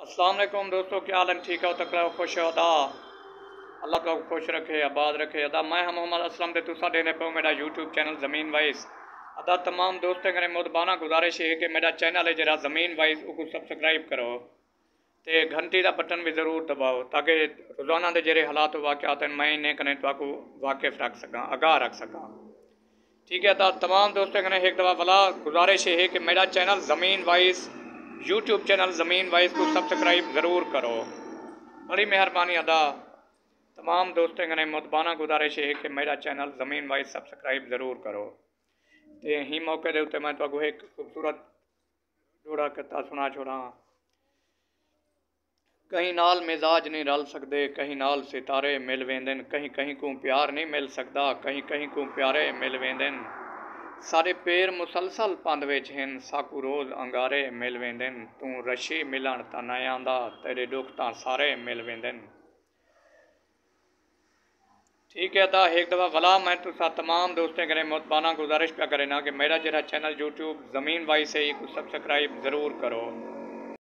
अस्सलाम वालेकुम दोस्तों, क्या हाल है? ठीक है? तक रहो खुश हो अदा। अल्लाह तो खुश रखे, आबाद रखे अदा। मैं हम मोहम्मद असलम दे तुसा देने पे मेरा यूट्यूब चैनल ज़मीन वाइस अदा। तमाम दोस्तों करें मुदबाना गुजारिश है कि मेरा चैनल है जरा ज़मीन वाइस उसको सब्सक्राइब करो तो घंटी का बटन भी ज़रूर दबाओ ताकि रोज़ाना के जेरे हालात वाक़यात मैं इन्हें कने तो वाकिफ़ रख सका, आगाह रख सका। ठीक है? तो तमाम दोस्तों कने एक दफ़ा वाला गुजारिश है कि मेरा चैनल ज़मीन वाइस यूट्यूब चैनल ज़मीन वाइस को सब्सक्राइब ज़रूर करो, बड़ी मेहरबानी अदा। तमाम दोस्तों कने मुदबाना गुजारिश है कि मेरा चैनल ज़मीन वाइस सब्सक्राइब ज़रूर करो। तो ही मौके के उत्ते मैं तो एक खूबसूरत जोड़ा कथा सुना छोड़ा। कहीं नाल मिजाज नहीं रल सकते, कहीं नाल सितारे मिल वेंदन, कहीं कहीं को प्यार नहीं मिल सकता, कहीं कहीं को प्यारे मिल वेंदन। सारे पैर मुसलसल पंद विच हैं, साकू रोज़ अंगारे मिल वेंदन। तू रशी मिलन तां ना आंदा, तेरे दुख तां सारे मिल वेंदन। ठीक है? तो एक दफ़ा वाला मैं तुसा तमाम दोस्तों करें मुतबाना गुजारिश पे करें ना कि मेरा जरा चैनल यूट्यूब ज़मीन वाइस है को सब्सक्राइब ज़रूर करो।